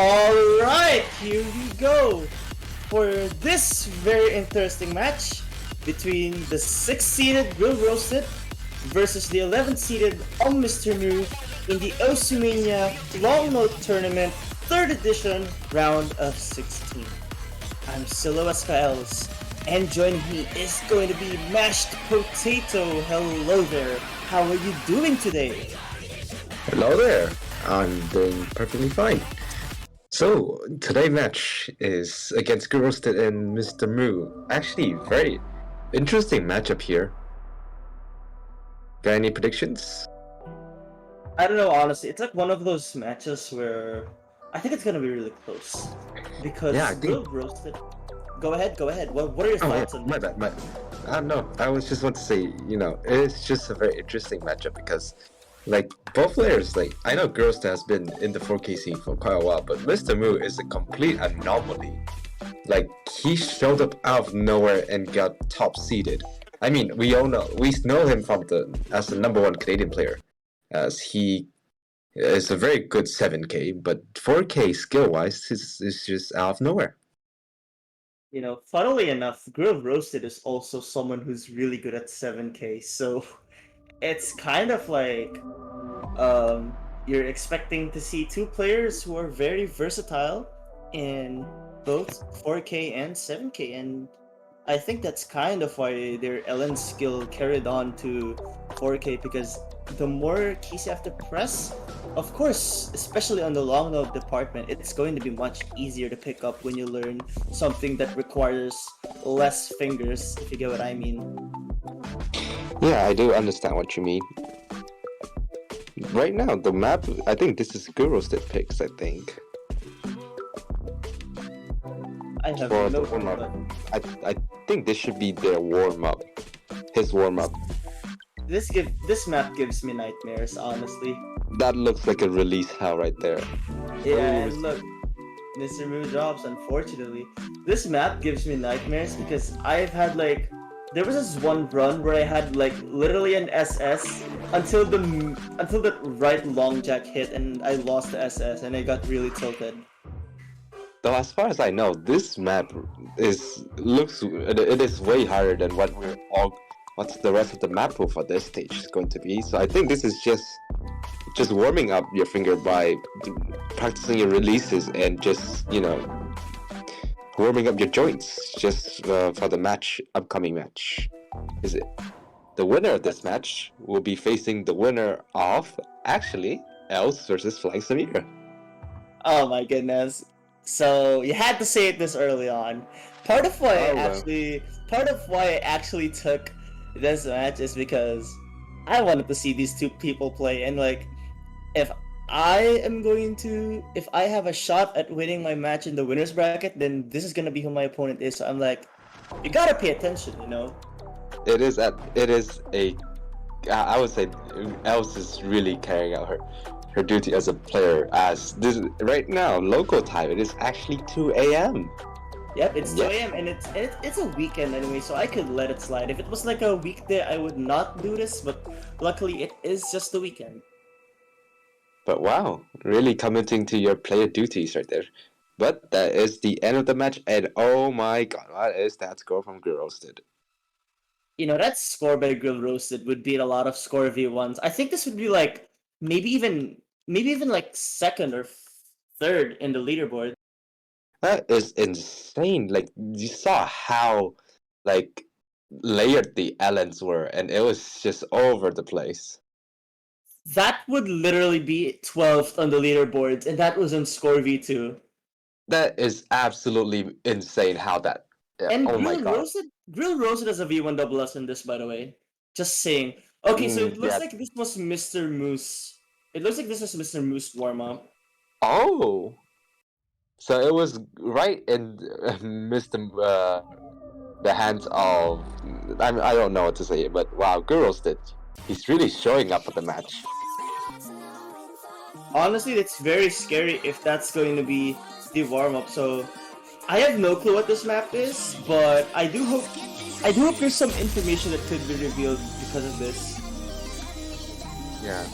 Alright, here we go for this very interesting match between the 6th-seeded Grill Roasted versus the 11th-seeded MrMrMoo in the Mania Long Note Tournament 3rd edition round of 16. I'm Silo Escaels, and joining me is going to be MashedPotato. Hello there, how are you doing today? Hello there, I'm doing perfectly fine. So, today's match is against grillroasted and MrMrMoo. Actually, very interesting matchup here. Got any predictions? I don't know, honestly. It's like one of those matches where I think it's gonna be really close. Because Yeah, I think... Roasted. Go ahead. What are your thoughts on that? My bad. No, I was just want to say, it's just a very interesting matchup because, like, both players, like, I know Grillroasted has been in the 4K scene for quite a while, but MrMrMoo is a complete anomaly. Like, he showed up out of nowhere and got top seeded. I mean, we know him as the #1 Canadian player, as he is a very good 7K, but 4K skill-wise is just out of nowhere. You know, funnily enough, Grill Roasted is also someone who's really good at 7K, so it's kind of like you're expecting to see two players who are very versatile in both 4K and 7K, and I think that's kind of why their LN skill carried on to 4K, because the more keys you have to press, of course, especially on the long note department, it's going to be much easier to pick up when you learn something that requires less fingers, if you get what I mean. Yeah, I do understand what you mean. Right now, the map, I think this is grillroasted picks, I think. I have For no the warm-up. I think this should be their warm-up. His warm-up. This map gives me nightmares, honestly. That looks like a release hell right there. Yeah, and look, MrMrMoo drops, unfortunately. This map gives me nightmares because I've had there was this one run where I had literally an SS until the right long jack hit and I lost the SS and I got really tilted. Though as far as I know, this map it is way harder than what's the rest of the map pool for this stage is going to be. So I think this is just warming up your finger by practicing your releases and just warming up your joints just for the upcoming match. Is it the winner of this match will be facing the winner of actually Els versus Flying Samir? Oh my goodness. So you had to say it this early on. Part of why I actually took this match is because I wanted to see these two people play, and if I have a shot at winning my match in the winner's bracket, then this is gonna be who my opponent is. So I'm like, you gotta pay attention, you know? I would say Els is really carrying out her duty as a player, as this right now local time it is actually 2 a.m. Yep, it's 2 a.m. and it's a weekend anyway, so I could let it slide. If it was like a weekday, I would not do this, but luckily it is just the weekend. But wow, really committing to your player duties right there. But that is the end of the match, and oh my god, what is that score from grillroasted? You know, that score by Grill Roasted would beat a lot of score V1s. I think this would be maybe even second or third in the leaderboard. That is insane. Like, you saw how layered the LNs were, and it was just over the place. That would literally be 12th on the leaderboards, and that was on score V2. That is absolutely insane how that... And oh my god. Grill Roasted has a V1 double S in this, by the way. Just saying. Okay, so it looks like this was MrMrMoo's. It looks like this was MrMrMoo's warm-up. Oh! So it was right in the hands of... I don't know what to say, but wow, grillroasted. He's really showing up for the match. Honestly, it's very scary if that's going to be the warm-up, so... I have no clue what this map is, but I do hope there's some information that could be revealed because of this. Yeah.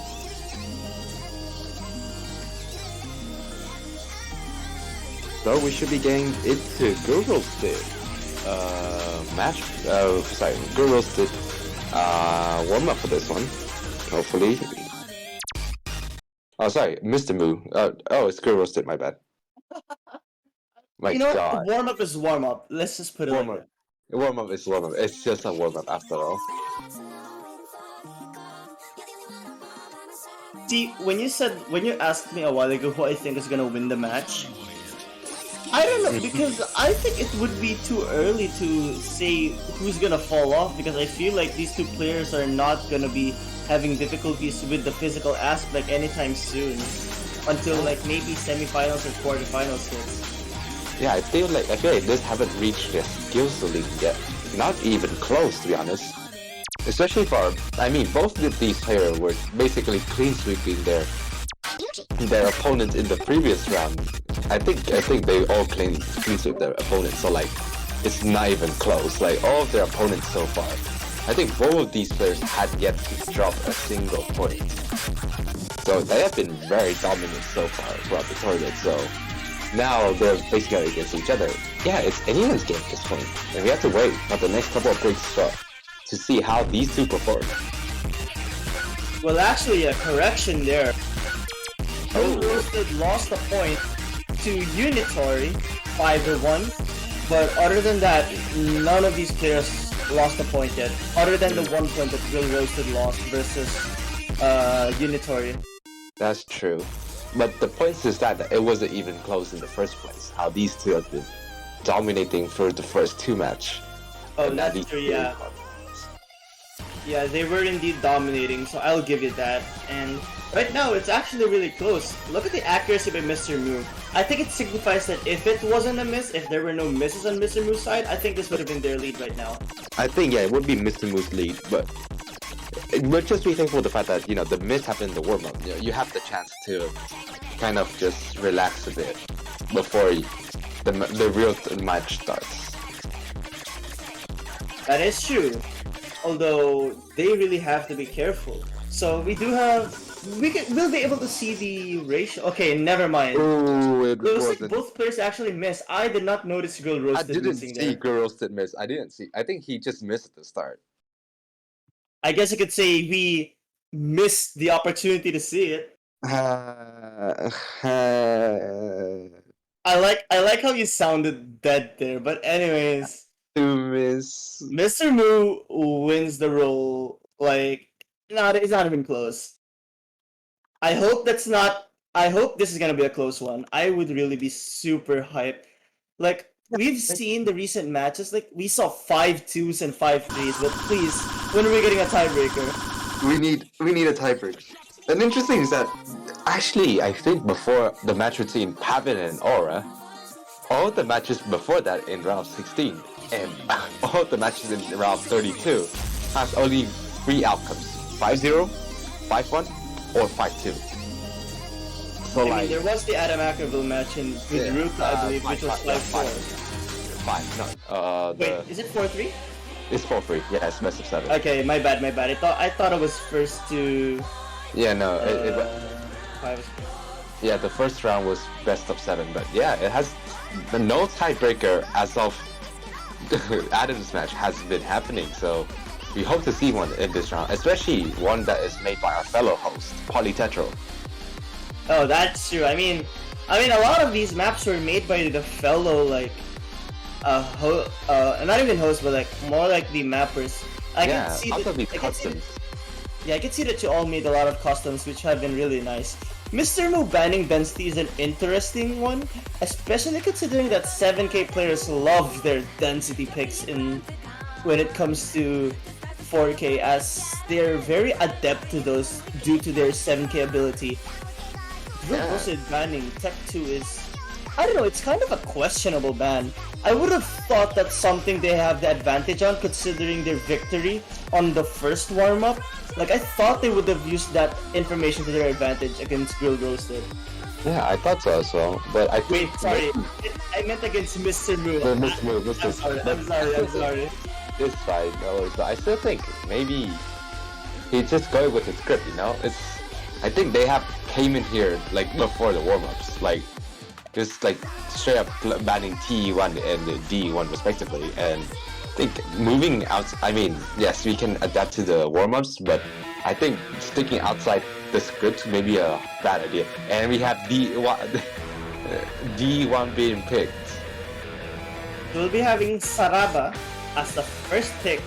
So we should be getting into grill roasted grill roasted warm up for this one. Hopefully. Oh, sorry, mLN3. Oh, it's grill roasted. My bad. My You know God. what? Warm up is warm up. Let's just put it Warm like up. that. Warm up is warm up. It's just a warm up after all. See, when you asked me a while ago who I think is gonna win the match, I don't know, because I think it would be too early to say who's gonna fall off, because I feel like these two players are not gonna be having difficulties with the physical aspect anytime soon, until like maybe semifinals or quarterfinals hits. Yeah, I feel like this haven't reached their skill ceiling yet. Not even close, to be honest. Especially for, both of these players were basically clean sweeping their opponents in the previous round. I think they all clean sweep their opponents, so like it's not even close. Like all of their opponents so far, I think both of these players had yet to drop a single point. So they have been very dominant so far throughout the tournament. So now they're basically against each other. Yeah, it's anyone's game at this point, and we have to wait for the next couple of breaks to see how these two perform. Well, actually, a correction there. Roasted lost a point to Unitary 5-1, but other than that, none of these players lost a point yet, other than the 1 point that Grill Roasted lost versus Unitary. That's true. But the point is that it wasn't even close in the first place. How these two have been dominating for the first two matches. Oh, that's true, yeah. Yeah, they were indeed dominating, so I'll give you that. And right now, it's actually really close. Look at the accuracy by mLN3. I think it signifies that if it wasn't a miss, if there were no misses on mLN3's side, I think this would have been their lead right now. I think, yeah, it would be mLN3's lead, but we're just be thankful for the fact that, the miss happened in the warm-up. You have the chance to kind of just relax a bit before the real match starts. That is true. Although they really have to be careful. So we do have, we'll be able to see the ratio. Okay, never mind. Ooh, it looks like both players actually missed. I did not notice Grill Roasted missing there. I didn't see Grill Roasted miss. I didn't see. I think he just missed at the start. I guess you could say we missed the opportunity to see it. I like how you sounded dead there, but anyways. To miss. mLN3 wins the role. Like, it's not even close. I hope this is gonna be a close one. I would really be super hyped. Like, we've seen the recent matches, like, we saw 5-2s and 5-3s, but please, when are we getting a tiebreaker? We need a tiebreaker. And interesting is that, actually, I think before the match between Pavin and Aura, all the matches before that in round 16, and all the matches in round 32 has only 3 outcomes: 5-0, 5-1, or 5-2. So I mean, there was the Adam Ackerville match with Rook, I believe, which was 5-4. 5, Wait, is it 4-3? It's 4-3. Yeah, it's best of 7. Okay, my bad. I thought it was first to. Yeah, no, yeah, the first round was best of 7, but yeah, it has no tiebreaker as of Adam's match has been happening, so we hope to see one in this round, especially one that is made by our fellow host, Polytetral. Oh, that's true. I mean, a lot of these maps were made by the fellow, like, not even host, but like more like the mappers. I can see that you all made a lot of customs, which have been really nice. mLN3 banning density is an interesting one, especially considering that 7K players love their density picks when it comes to 4K, as they're very adept to those due to their 7K ability. Roasted banning Tech 2 is, I don't know, it's kind of a questionable ban. I would have thought that's something they have the advantage on, considering their victory on the first warm-up. Like, I thought they would have used that information to their advantage against Grill Roasted. Yeah, I thought so as well, but I think... Wait, sorry. I meant against mLN3. I'm sorry. It's fine, no, but I still think maybe he's just going with his script, I think they came in here, like, before the warm-ups. Like, just like straight up banning T1 and D1 respectively. And I think moving out, I mean, yes, we can adapt to the warm-ups, but I think sticking outside the script may be a bad idea. And we have D1, D1 being picked. We'll be having Saraba as the first pick.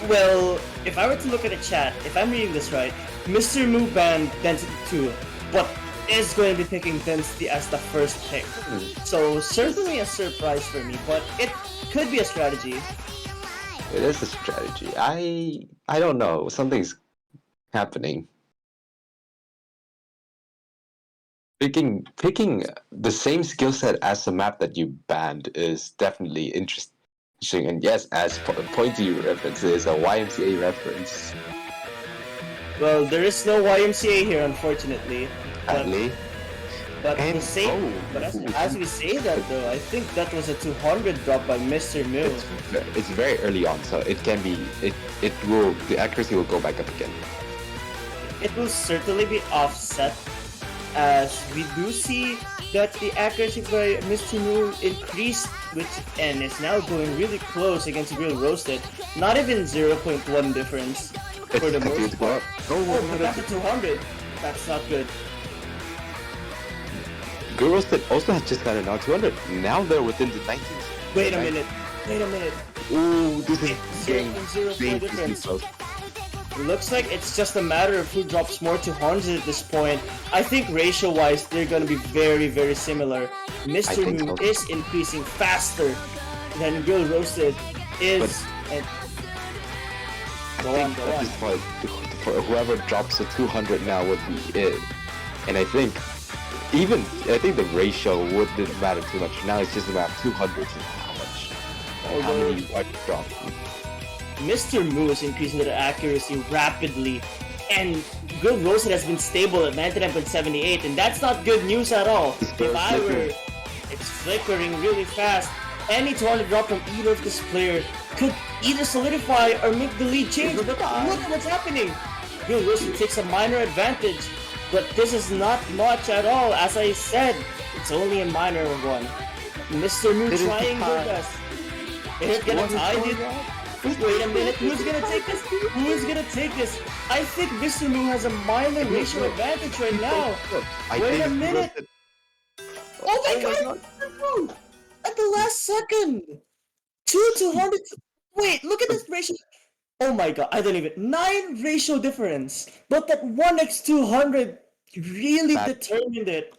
Well, if I were to look at the chat, if I'm reading this right, MrMrMoo banned Density 2, but is going to be picking Density as the first pick. So certainly a surprise for me, but it could be a strategy. It is a strategy. I don't know. Something's happening. Picking the same skill set as the map that you banned is definitely interesting. And yes, as Pointy references, a YMCA reference. Well, there is no YMCA here, unfortunately. Sadly. But as we say that though, I think that was a 200 drop by MrMrMoo. It's very early on, so it can be the accuracy will go back up again. It will certainly be offset, as we do see that the accuracy by MrMrMoo increased, and is now going really close against grillroasted. Not even 0.1 difference for the most part. Oh, but that's a 200. That's not good. grillroasted also has just got a 200. Now they're within the 19. Wait a minute. Ooh, this is getting 0.04 difference. Looks like it's just a matter of who drops more 200s at this point. I think ratio-wise, they're gonna be very, very similar. MrMrMoo is increasing faster than grillroasted is. Go on. Whoever drops a 200 now would be it. And I think the ratio wouldn't matter too much. Now it's just about 200 and how many you want to drop. MrMrMoo is increasing their accuracy rapidly, and grillroasted has been stable at 99.78, and that's not good news at all. It's flickering really fast. Any 200 drop from either of this player could either solidify or make the lead change. But look at what's happening. grillroasted takes a minor advantage, but this is not much at all. As I said, it's only a minor one. MrMrMoo trying their best. Is it gonna tie it? Wait a minute, who's gonna take this? I think MrMrMoo has a minor ratio advantage right now. Wait a minute. Oh my god! At the last second! 200. Wait, look at this ratio. Oh my god, I don't even. 9 ratio difference. But that 1x200 really determined it.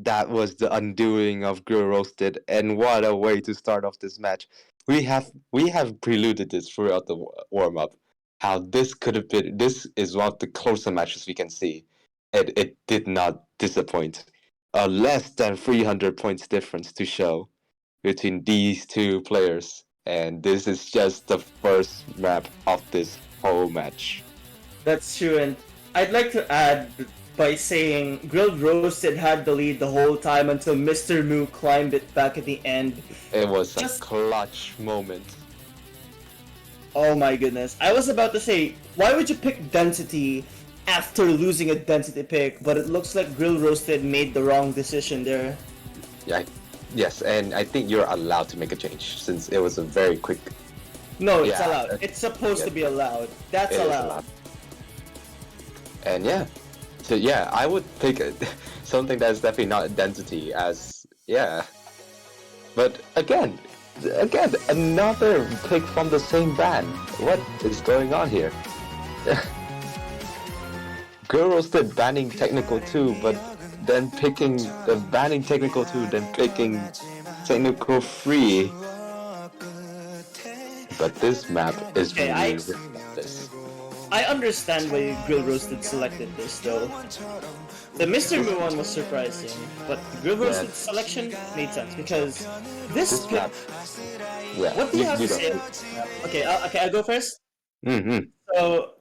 That was the undoing of grillroasted, and what a way to start off this match. We have preluded this throughout the warm-up. How this could have been. This is one of the closer matches we can see, and it did not disappoint. A less than 300 points difference to show between these two players, and this is just the first map of this whole match. That's true, and I'd like to add by saying grillroasted had the lead the whole time until MrMrMoo climbed it back at the end. It was a clutch moment. Oh my goodness. I was about to say, why would you pick Density after losing a Density pick? But it looks like grillroasted made the wrong decision there. Yeah, yes, and I think you're allowed to make a change since it was a very quick... No, it's allowed. It's supposed to be allowed. That's allowed. And yeah. So yeah, I would pick something that's definitely not Density as... Yeah. But again, another pick from the same band. What is going on here? grillroasted banning Technical 2, but then picking banning Technical 2, then picking Technical 3. But this map is really ridiculous. I understand why grillroasted selected this though. The MrMrMoo one was surprising, but the grillroasted selection made sense because this map. What do you have to say? Okay, I'll go first. So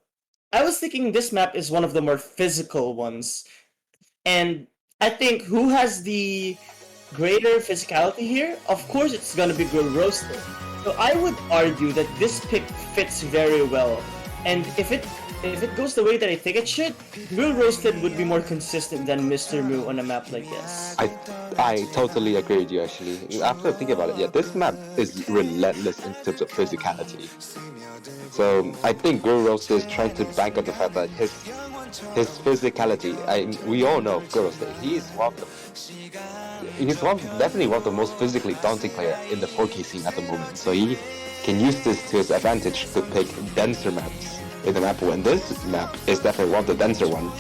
I was thinking this map is one of the more physical ones, and I think who has the greater physicality here? Of course, it's gonna be grillroasted. So I would argue that this pick fits very well. And if if it goes the way that I think it should, Grill Roasted would be more consistent than mLN3 on a map like this. I totally agree with you actually. After thinking about it, yeah, this map is relentless in terms of physicality. So I think Grill Roasted is trying to bank on the fact that his physicality. We all know Grill Roasted. Definitely one of the most physically daunting player in the 4K scene at the moment. So he can use this to his advantage to pick denser maps in the map, when this map is definitely one of the denser ones.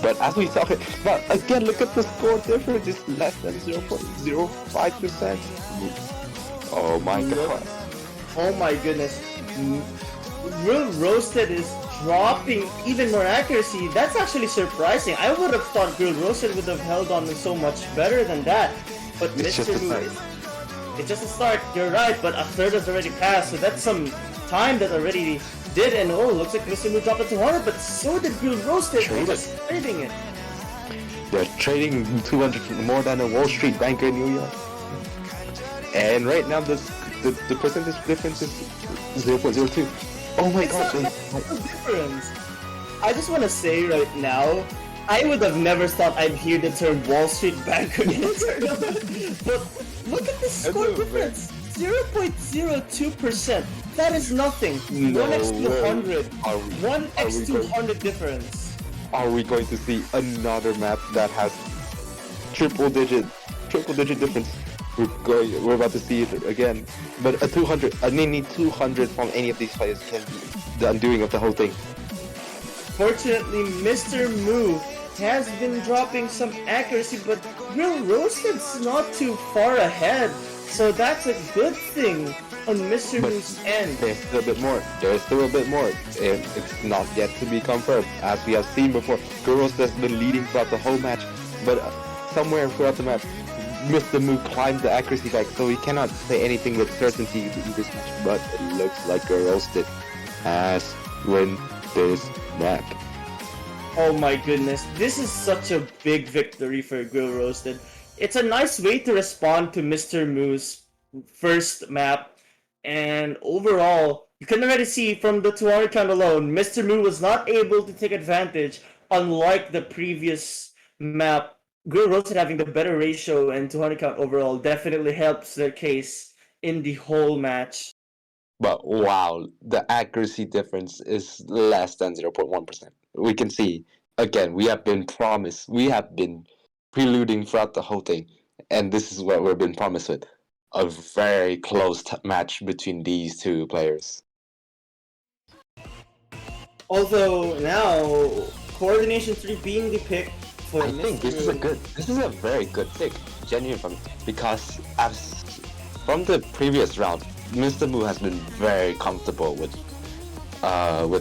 But as we saw, but again, look at the score difference, it's less than 0.05%. Oh my god. Oh my goodness. Grill Roasted is dropping even more accuracy. That's actually surprising. I would have thought Grill Roasted would have held on so much better than that. But It's just a start. It's just a start, you're right, but a third has already passed, so that's some time that already did, and oh, looks like mLN3 dropped it to 100, but so did Grill Roasted. They're just trading it. They're trading 200 more than a Wall Street banker in New York. And right now the percentage difference is 0.02. Oh my god. It's not a difference. I just want to say right now, I would have never thought I'd hear the term Wall Street banker in a tournament. But look at the score difference. 0.02%. That is nothing. No 1x200. way. 1x200 difference. Are we going to see another map that has triple digit difference? We're about to see it again. But a 200, a mini 200 from any of these players can be the undoing of the whole thing. Fortunately, mLN3 has been dropping some accuracy, but Grill Roasted's not too far ahead. So that's a good thing on mLN's end. There's still a bit more. And it's not yet to be confirmed. As we have seen before, Grill Roasted has been leading throughout the whole match. But somewhere throughout the match, mLN climbed the accuracy back, so we cannot say anything with certainty to this match. But it looks like Grill Roasted has won this map. Oh my goodness, this is such a big victory for Grill Roasted. It's a nice way to respond to mLN's first map, and overall, you can already see from the 200 count alone, mLN was not able to take advantage, unlike the previous map. Grill Roasted having the better ratio and 200 count overall definitely helps their case in the whole match. But wow, the accuracy difference is less than 0.1%. We can see, again, we have been preluding throughout the whole thing, and this is what we've been promised with. A very close match between these two players. Although now, Coordination 3 being the pick for I think this is a very good pick, genuine from, because as from the previous round, mLN has been very comfortable with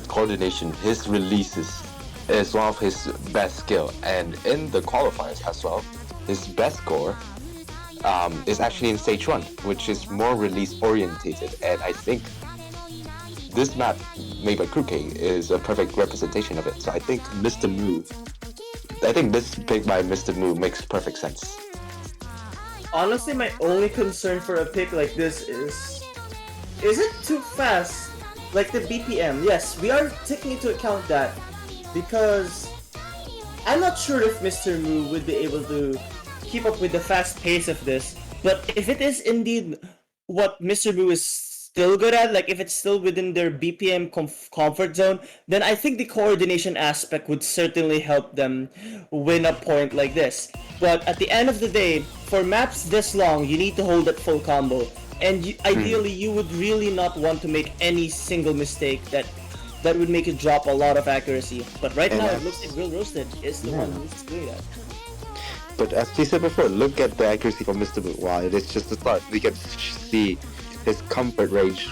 coordination. His releases is one of his best skill, and in the qualifiers as well, his best score is actually in stage 1, which is more release orientated, and I think this map made by Crew King is a perfect representation of it. So I think this pick by mLN makes perfect sense. Honestly, my only concern for a pick like this is it too fast? Like the BPM, yes, we are taking into account that, because I'm not sure if mLN would be able to keep up with the fast pace of this, but if it is indeed what mLN is still good at, like if it's still within their BPM comfort zone, then I think the coordination aspect would certainly help them win a point like this. But at the end of the day, for maps this long, you need to hold that full combo. And ideally, you would really not want to make any single mistake that would make you drop a lot of accuracy. But right now, it looks like Grill Roasted is the one who's doing that. But as we said before, look at the accuracy from mLN. Wow, it's just the start. We can see his comfort range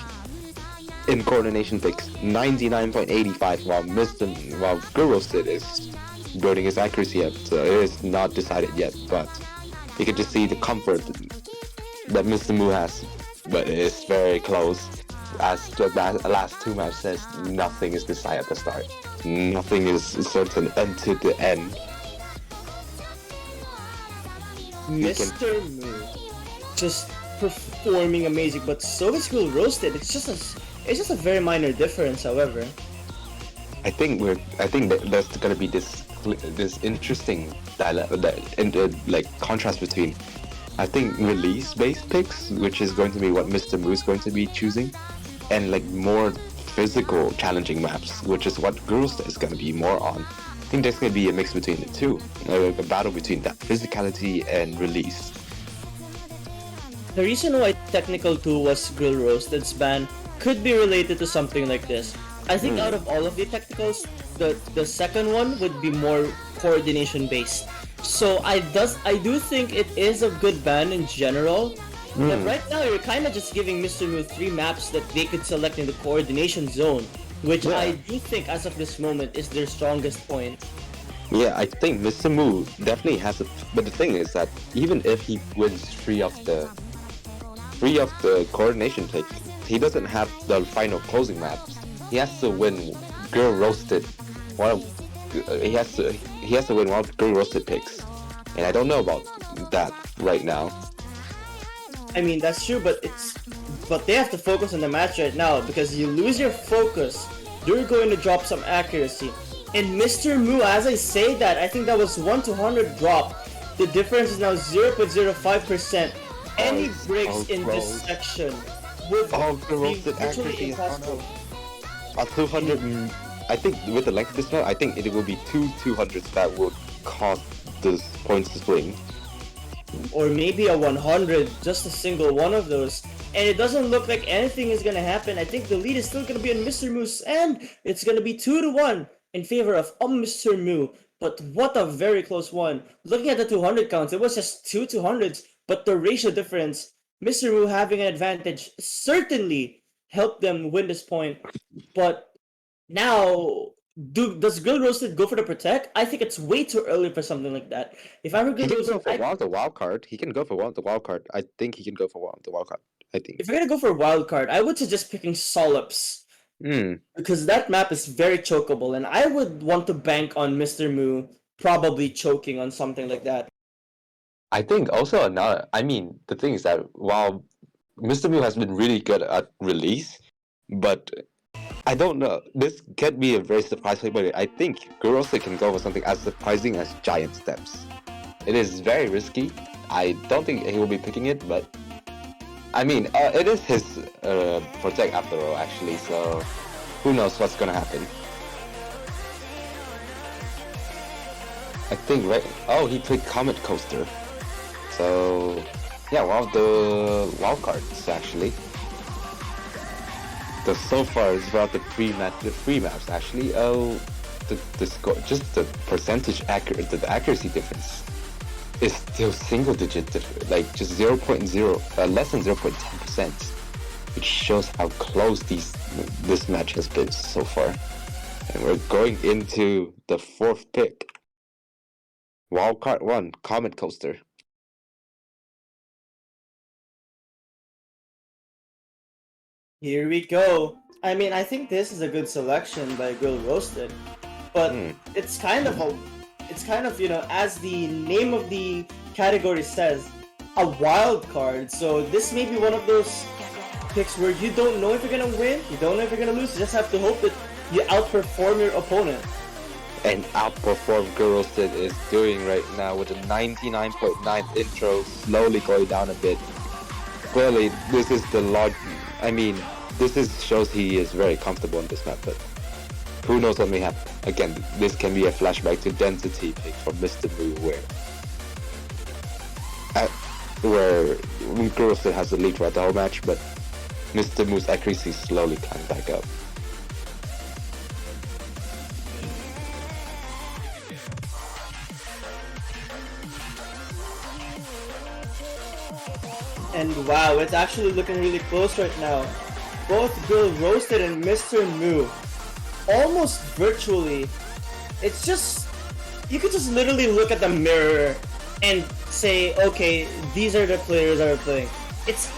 in coordination picks, 99.85, while Grill Roasted is building his accuracy up. So it is not decided yet, but you can just see the comfort that mLN has. But it is very close. As the last two maps says, nothing is decided at the start. Nothing is certain until the end. mLN just performing amazing, but so is Grill Roasted. It's just a very minor difference, however. I think that there's gonna be this interesting like contrast between I think release-based picks, which is going to be what mLN3 is going to be choosing, and like more physical challenging maps, which is what Girls is going to be more on. I think there's going to be a mix between the two, a battle between that physicality and release. The reason why Technical 2 was Grill Roasted's ban could be related to something like this. I think out of all of the technicals, the second one would be more coordination based. So I do think it is a good ban in general. But right now you're kind of just giving mLN3 three maps that they could select in the coordination zone, which I do think as of this moment is their strongest point. Yeah, I think mLN3 definitely has it, but the thing is that even if he wins three of the coordination pick, he doesn't have the final closing maps. He has to win Girl Roasted. He has to win one of the Girl Roasted picks, and I don't know about that right now. I mean that's true, but they have to focus on the match right now because you lose your focus, you're going to drop some accuracy. And mLN3, as I say that, I think that was 1 to 100 drop. The difference is now 0.05%. Any breaks in this section would be virtually impossible. 200, I think with the length of this map, I think it will be two 200s that would cause the points to swing. Or maybe a 100, just a single one of those. And it doesn't look like anything is gonna happen. I think the lead is still gonna be on mLN's and it's gonna be 2 to 1 in favor of mLN. But what a very close one. Looking at the 200 counts, it was just two 200s, but the ratio difference, mLN having an advantage certainly helped them win this point. But now, does Grill Roasted go for the protect? I think it's way too early for something like that. If I were Grill Roasted, the wild card. He can go for the wild card. I think he can go for the wild card. I think. If you're gonna go for a wild card, I would suggest picking Solips. Because that map is very chokeable, and I would want to bank on mLN probably choking on something like that. I think also another. I mean, the thing is that while mLN has been really good at release, but I don't know. This could be a very surprising, but I think Grillroasted can go for something as surprising as Giant Steps. It is very risky. I don't think he will be picking it, but I mean, it is his protect after all, actually. So who knows what's gonna happen? I think Oh, he played Comet Coaster. So yeah, one of the wild cards actually. So far is about the free maps actually. Oh, the score, just the percentage the accuracy difference is still single digit difference, like just 0.0, less than 0.10%, which shows how close this match has been so far. And we're going into the fourth pick. Wildcard 1, Comet Coaster. Here we go. I mean, I think this is a good selection by Grill Roasted, but it's kind of as the name of the category says, a wild card. So this may be one of those picks where you don't know if you're gonna win, you don't know if you're gonna lose. You just have to hope that you outperform your opponent. And outperform Grill Roasted is doing right now with a 99.9 intro, slowly going down a bit. Clearly, this is the log. I mean, shows he is very comfortable in this map, but who knows what may happen. Again, this can be a flashback to Density pick from mLN, where Grillroasted has the lead throughout the whole match, but mLN's accuracy slowly climbed back up. And wow, it's actually looking really close right now. Both Grill Roasted and mLN almost virtually. It's just, you could just literally look at the mirror and say, okay, these are the players that are playing. It's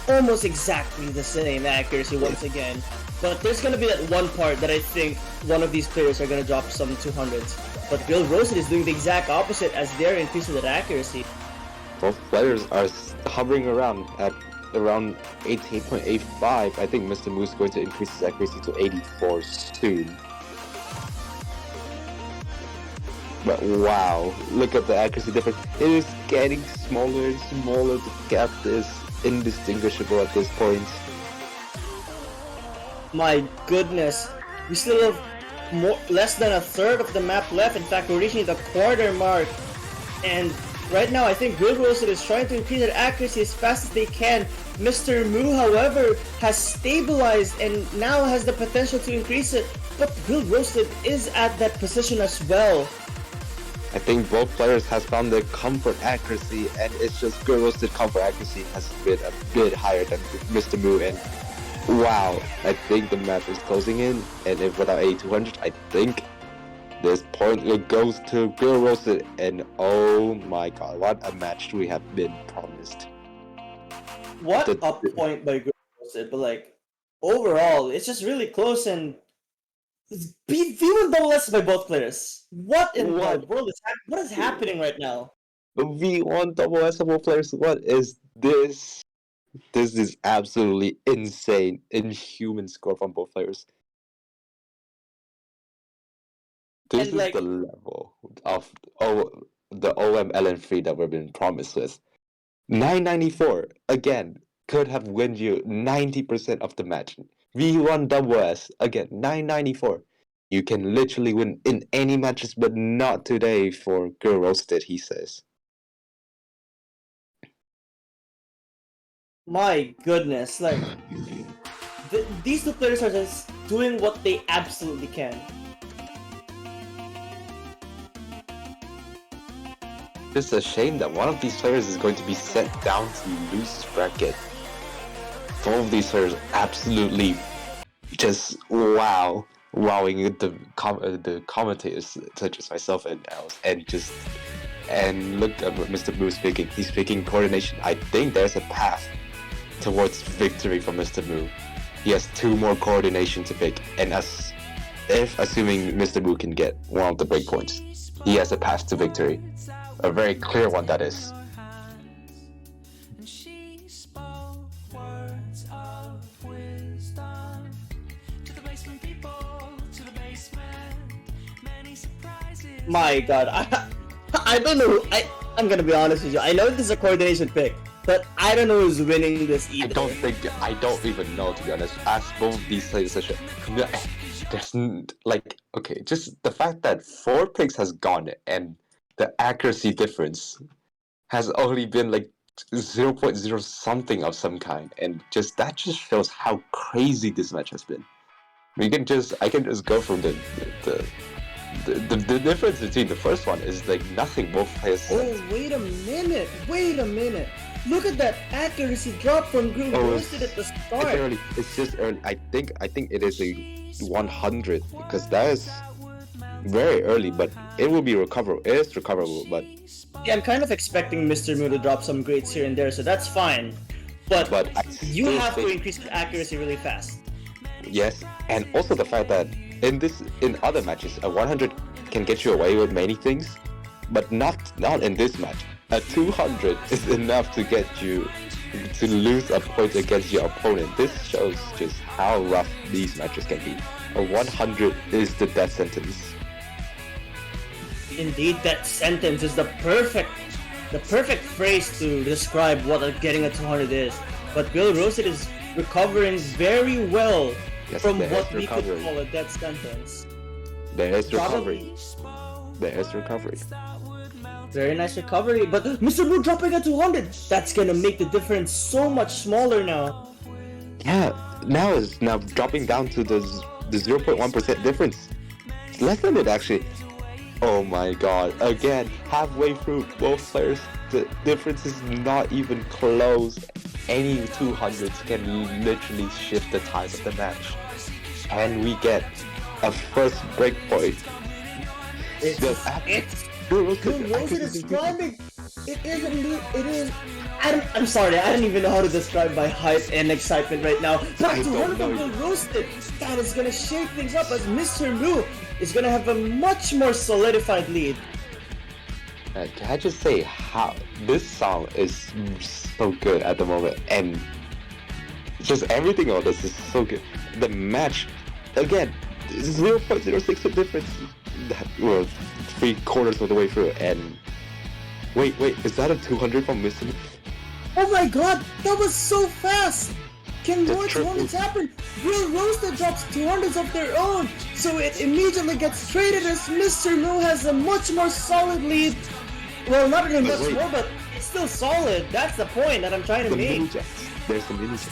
almost exactly the same accuracy once again. But there's gonna be that one part that I think one of these players are gonna drop some 200s. But Grill Roasted is doing the exact opposite as they're increasing that accuracy. Both players are hovering around at around 88.85. I think mLN is going to increase his accuracy to 84 soon. But wow, look at the accuracy difference. It is getting smaller and smaller. The gap is indistinguishable at this point. My goodness, we still have less than a third of the map left. In fact, we're reaching the quarter mark, and right now I think grillroasted is trying to increase their accuracy as fast as they can. MrMmoo, however, has stabilized and now has the potential to increase it, but grillroasted is at that position as well. I think both players has found their comfort accuracy, and it's just grillroasted comfort accuracy has been a bit higher than MrMmoo, and wow, I think the map is closing in, and if without A200, I think this point goes to grillroasted, and oh my god, what a match we have been promised. What a point by grillroasted, but like overall, it's just really close and V1 double S by both players. What in the world is happening right now? V1 double S by both players. What is this? This is absolutely insane, inhuman score from both players. This is the level of the mLN3 that we've been promised with. 994 again could have win you 90% of the match. V1 double S again 994. You can literally win in any matches, but not today for grillroasted, he says. My goodness, like these two players are just doing what they absolutely can. It's a shame that one of these players is going to be sent down to loose bracket. Both of these players absolutely just wowing the commentators such as myself and else, and look at what MrMmoo speaking. He's speaking coordination. I think there's a path towards victory for MrMmoo. He has 2 more coordination to pick, and assuming MrMmoo can get one of the breakpoints, he has a path to victory. A very clear one, that is. My god, I don't know. I'm gonna be honest with you. I know this is a coordination pick, but I don't know who's winning this either. I don't even know, to be honest. As both these players, there's like, okay, just the fact that 4 picks has gone and the accuracy difference has only been like 0.0 something of some kind, and that just shows how crazy this match has been. I can just go from the difference between the first one is like nothing. Both players. Oh, wait a minute! Look at that accuracy drop from grillroasted at the start. It's just early. I think it is a 100 because that is very early, but it will be recoverable. It is recoverable, but yeah, I'm kind of expecting MrMmoo to drop some grades here and there, so that's fine. But you have to increase the accuracy really fast. Yes, and also the fact that in other matches, a 100 can get you away with many things, but not in this match. A 200 is enough to get you to lose a point against your opponent. This shows just how rough these matches can be. A 100 is the death sentence. Indeed, that sentence is the perfect phrase to describe what getting a 200 is. But grillroasted is recovering very well from what we could call a death sentence. There is recovery. Very nice recovery, but MrMmoo dropping a 200. That's gonna make the difference so much smaller now. Yeah, now dropping down to the 0.1% difference. Less than it actually. Oh my god, again, halfway through both players, the difference is not even close. Any 200s can literally shift the tide of the match. And we get a first breakpoint. grillroasted is climbing. It is indeed, it is. I'm sorry, I don't even know how to describe my hype and excitement right now. But to one of them grillroasted, that is gonna shake things up as MrMmoo is gonna have a much more solidified lead. Can I just say how this song is so good at the moment, and just everything on this is so good. The match, again, 0.06 difference. Well, 3/4 of the way through, and wait, is that a 200 from Mr. Oh my god, that was so fast! Can The more triple. 200s happen? Grill Roasted drops 200s of their own, so it immediately gets traded as Mr. Moo has a much more solid lead. Well, not really But much wait. more, but it's still solid. That's the point that I'm trying to The make. mini jacks. There's the mini jacks.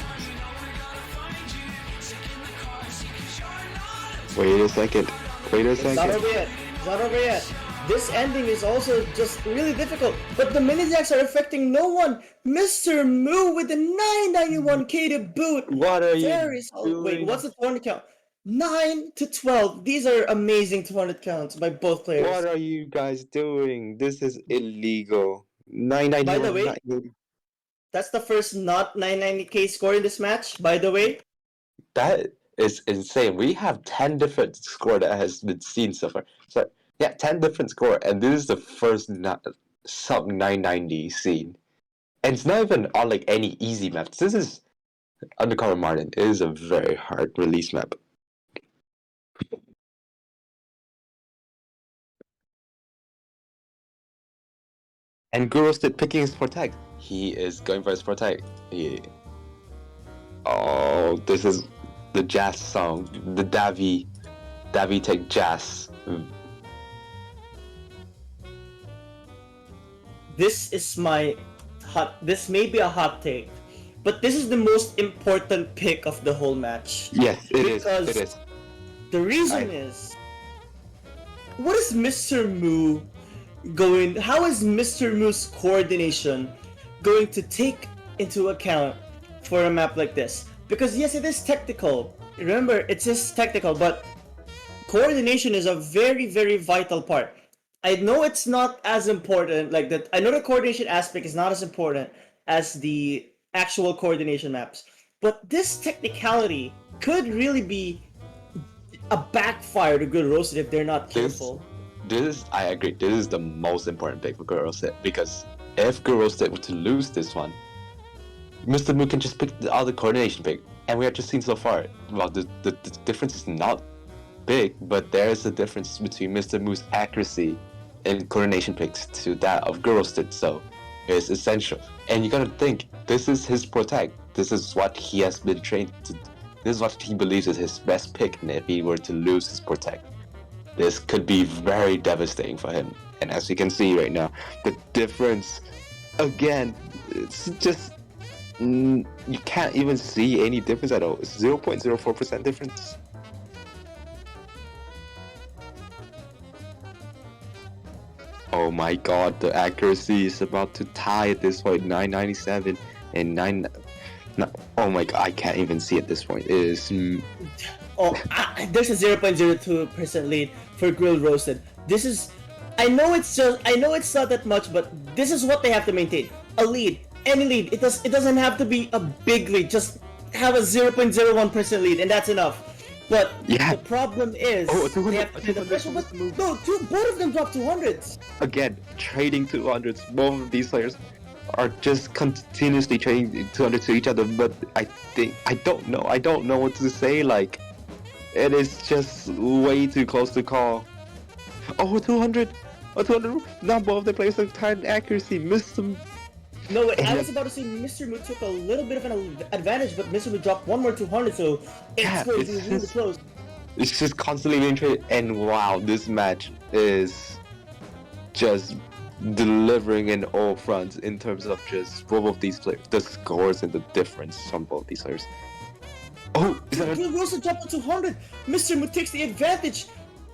Wait a second. It's not over yet. It's not over yet. This ending is also just really difficult, but the mini jacks are affecting no one. Mr. Moo with the 991k to boot. What are you Very solid. doing? Wait, what's the 200 count? 9 to 12. These are amazing 200 counts by both players. What are you guys doing? This is illegal. By the way, 991. that's the first not 990k score in this match, by the way. That is insane. We have 10 different score that has been seen so far. So yeah, 10 different score, and this is the first sub 990 seen. And it's not even on like any easy maps. This is Undercover Martin. It is a very hard release map. And grillroasted picking his protect. He is going for his protect. Oh, this is the jazz song. The Davi take jazz. This is this may be a hot take, but this is the most important pick of the whole match. Yes, it is. Because It is. the reason is, what is Mr. Moo going? How is Mr. Moo's coordination going to take into account for a map like this? Because yes, it is technical. Remember, it's just technical, but coordination is a very, very vital part. I know it's not as important, like that. I know the coordination aspect is not as important as the actual coordination maps, but this technicality could really be a backfire to Grill Roasted if they're not careful. This is, I agree, this is the most important pick for grillroasted, because if grillroasted were to lose this one, Mr. Moo can just pick the other coordination pick, and we have just seen so far, well, the difference is not big, but there is a difference between Mr. Moo's accuracy and coordination picks to that of grillroasted, so it's essential. And you gotta think, this is his protect, this is what he has been trained to, this is what he believes is his best pick, and if he were to lose his protect, this could be very devastating for him. And as you can see right now, the difference, again, it's just, you can't even see any difference at all. It's 0.04% difference. Oh my god, the accuracy is about to tie at this point, 997 and 9... No, oh my god, I can't even see at this point. It is... There's a 0.02% lead for Grill Roasted. This is... I know it's not that much, but this is what they have to maintain. A lead. Any lead. It doesn't have to be a big lead. Just have a 0.01% lead, and that's enough. But yeah. The problem is, they have to do the pressure. But no, both of them dropped 200s. Again, trading 200s. Both of these players are just continuously trading 200 to each other. But I don't know what to say. Like, it is just way too close to call. Oh, 200. Oh, 200. Now both of the players have tied accuracy. Missed them. No, wait, I was about to say Mr. Moo took a little bit of an advantage, but Mr. Moo dropped one more 200, so it's going to be really close. It's just constantly being traded, and wow, this match is just delivering in all fronts in terms of just both of these players, the scores and the difference from both these players. Oh, is that Grill Roasted dropped to 200. Mr. Moo takes the advantage.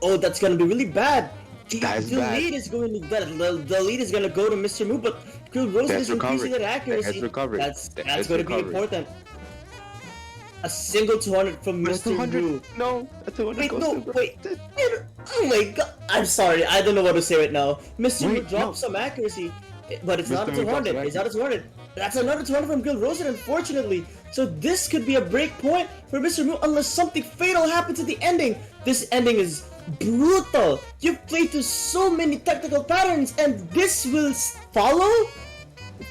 Oh, that's going to be really bad. The lead is going to go to Mr. Moo, but Grill Roasted is increasing that accuracy. That's going to be important. A single 200 from Mr. Moo. No, a 200. Wait, no, wait. Oh my god. I'm sorry, I don't know what to say right now. Mr. Moo dropped some accuracy, but it's not a 200. It's not a 200. That's another 200 from Grill Roasted, unfortunately. So this could be a break point for Mr. Moo unless something fatal happens at the ending. This ending is brutal. You've played through so many technical patterns, and this will follow?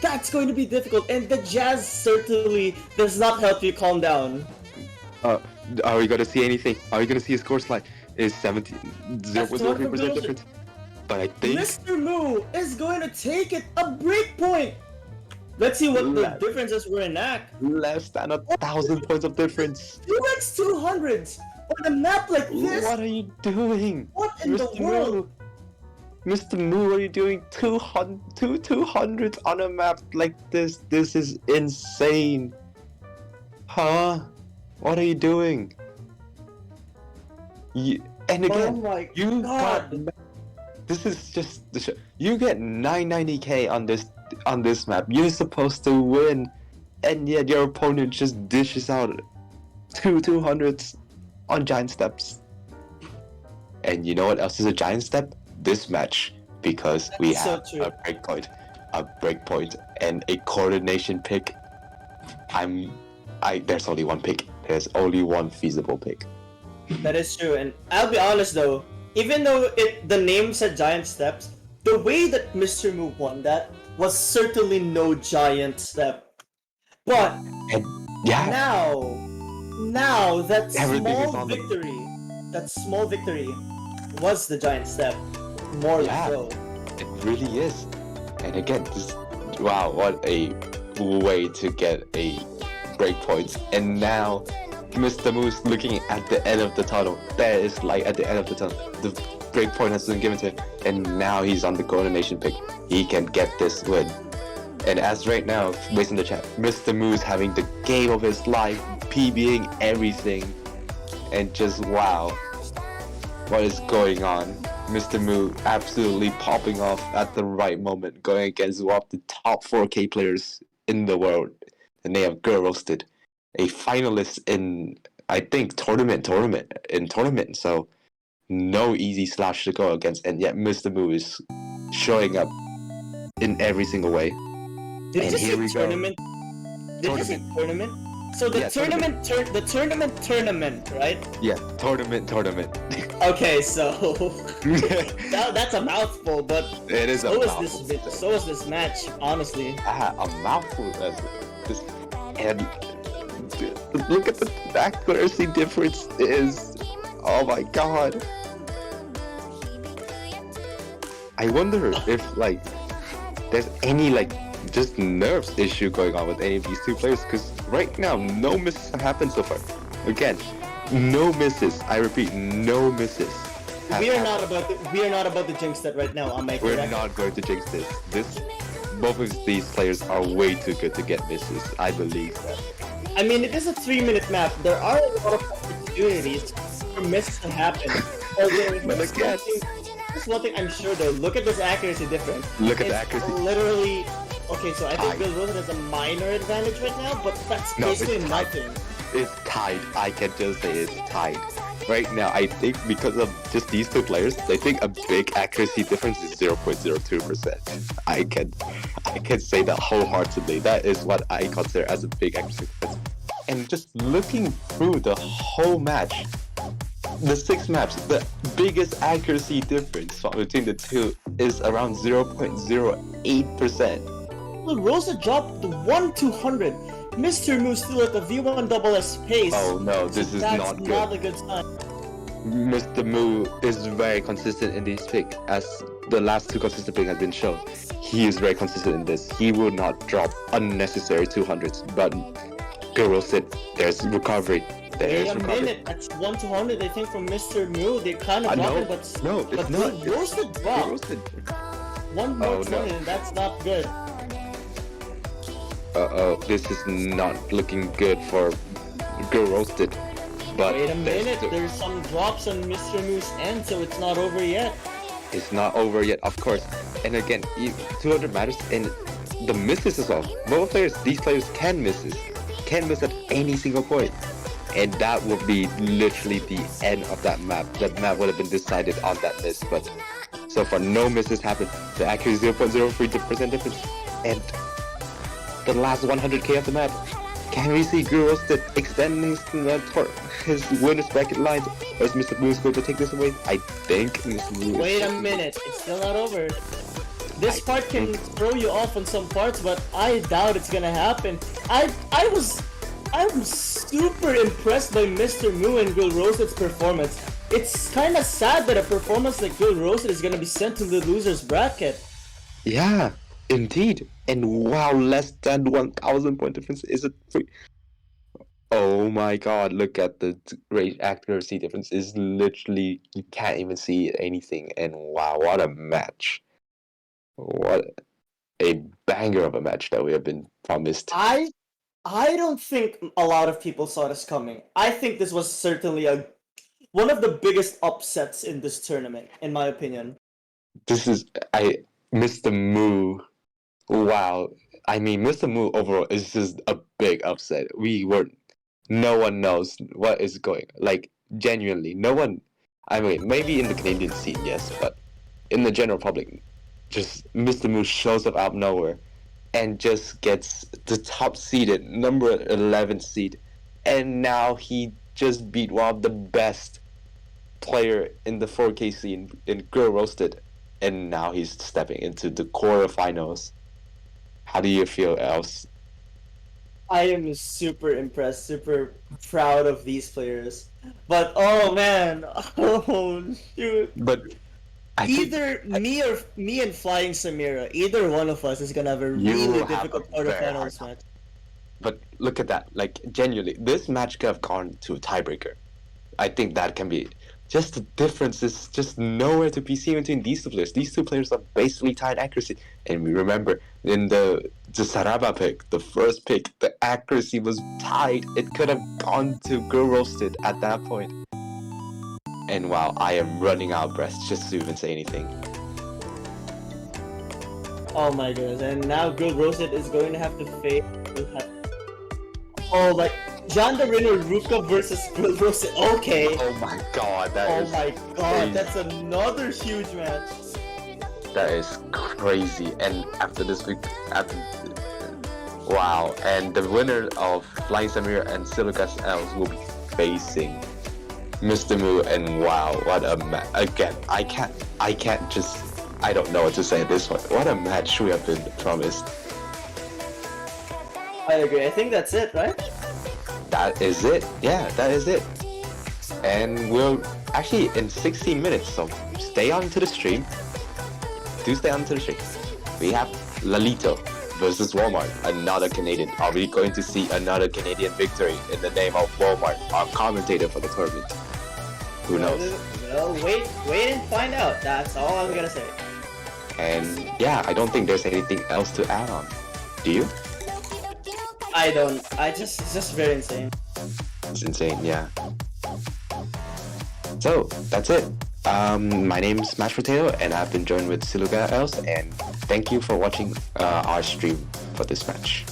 That's going to be difficult, and the jazz certainly does not help you calm down. Are we gonna see anything? Are we gonna see a score slide? Is 0.03% difference? But I think mLN3 is going to take it a breakpoint. Let's see what the differences were in act. less than 1,000 points of difference. 2x200s on a map like this. What are you doing? What in the world? Mr. Moo, what are you doing? 200s on a map like this? This is insane. Huh? What are you doing? And again, oh my you God. got. This is just the show. You get 990k on this map. You're supposed to win, and yet your opponent just dishes out 200s on giant steps. And you know what else is a giant step? This match, because we have so a breakpoint, and a coordination pick. There's only one pick. There's only one feasible pick. That is true, and I'll be honest though, even though the name said giant steps, the way that mLN3 won that was certainly no giant step. But And yeah, now that small victory was the giant step. More so. It really is. And again, wow, what a way to get a breakpoint. And now Mr. Moo's looking at the end of the tunnel. There is light at the end of the tunnel. The breakpoint has been given to him, and now he's on the coordination pick. He can get this win. And as right now, based in the chat, Mr. Moo's having the game of his life, PBing everything, and just wow, what is going on? Mr. Moo absolutely popping off at the right moment, going against one of the top 4K players in the world. And they have Girl Roasted, a finalist in, I think, tournament. So no easy slash to go against, and yet Mr. Moo is showing up in every single way. Did and you here say we tournament? go. Did you say tournament? So the tournament, right? Yeah, tournament. Okay, so that's a mouthful, but It is so a is mouthful. so is this match, honestly. A mouthful as this, and look at the accuracy difference is. Oh my god. I wonder if there's any just nerves issue going on with any of these two players, because right now no misses have happened so far. Again, no misses. I repeat, no misses. We are not about to jinx that right now. We're not going to jinx this. Both of these players are way too good to get misses. I believe that. I mean, it is a 3-minute map. There are a lot of opportunities for misses to happen. But again, there's one thing I'm sure though. Look at this accuracy difference. Look at the accuracy. Literally. Okay, so I think Bill Rosen has a minor advantage right now, but that's basically nothing. It's tied. I can just say it's tied. Right now, I think because of just these two players, I think a big accuracy difference is 0.02%. I can say that wholeheartedly. That is what I consider as a big accuracy difference. And just looking through the whole match, the 6 maps, the biggest accuracy difference between the two is around 0.08%. Rosa dropped the 1-200. mLN3 still at the V1SS pace. Oh no, this is not good. That's not a good sign. Mr. Moo is very consistent in these picks, as the last 2 consistent picks have been shown. He is very consistent in this. He will not drop unnecessary 200s, but Girl Roasted, there's recovery. Wait a minute, that's 1-200 I think from mLN3. They kind of dropped it, but no, it's not. Roasted dropped. One more 200 and that's not good. This is not looking good for Girl Roasted. But wait a minute, there's some drops on mLN's end, so it's not over yet. It's not over yet, of course. And again, 200 matters, and the misses as well. Both players, these players can miss at any single point. And that would be literally the end of that map. That map would have been decided on that miss, but so far no misses happened. The accuracy 0.03% difference. And the last 100k of the map. Can we see Girl Roasted extending his winner's bracket lines? Or is Mr. Moo's going to take this away? I think Mr. Moo. Wait a minute, it's still not over. This part can throw you off on some parts, but I doubt it's gonna happen. I was super impressed by mLN and Girl Roasted's performance. it's kind of sad that a performance like Grill Roasted is gonna be sent to the loser's bracket. Yeah, indeed. And wow, less than 1,000 point difference is a free. Oh my god, look at the range accuracy difference. Is literally, you can't even see anything. And wow, what a match. What a banger of a match that we have been promised. I don't think a lot of people saw this coming. I think this was certainly one of the biggest upsets in this tournament, in my opinion. This is, mLN3. Wow. I mean, mLN3 overall is just a big upset. No one knows what is going, like, genuinely, no one, I mean, maybe in the Canadian scene, yes, but in the general public, just mLN3 shows up out of nowhere and just gets the top seeded, number 11 seed, and now he just beat one of the best player in the 4K scene in Grill Roasted, and now he's stepping into the quarterfinals. How do you feel, Els? I am super impressed, super proud of these players. But oh man, oh shoot. But Either me and Flying Samira, either one of us is gonna have a really difficult quarterfinals match. But look at that, like, genuinely, this match could have gone to a tiebreaker. I think that can be. Just the difference is just nowhere to be seen between these two players. These two players are basically tied accuracy. And we remember, in the Saraba pick, the first pick, the accuracy was tied. It could have gone to Grill Roasted at that point. And wow, I am running out of breath just to even say anything. Oh my goodness, and now Grill Roasted is going to have to face... Oh, like, John the Winner Ruka versus Grill Roasted. Okay. Oh my god, Oh my god, that's another huge match. That is crazy. And after this week, wow. And the winner of Flying Samir and Silica's Els will be facing mLN3, and wow, what a match. Again, I don't know what to say at this point. What a match we have been promised. I agree. I think that's it, right? That is it. Yeah, that is it. And we'll actually in 16 minutes, so stay on to the stream. Do stay on to the stream. We have Lalito versus Walmart, another Canadian. Are we going to see another Canadian victory in the name of Walmart, our commentator for the tournament? Who knows? Well, wait and find out. That's all I'm gonna say. And yeah, I don't think there's anything else to add on. Do you? I don't. It's just very insane. It's insane, yeah. So that's it. My name's MashedPotato, and I've been joined with Siluga Els, and thank you for watching our stream for this match.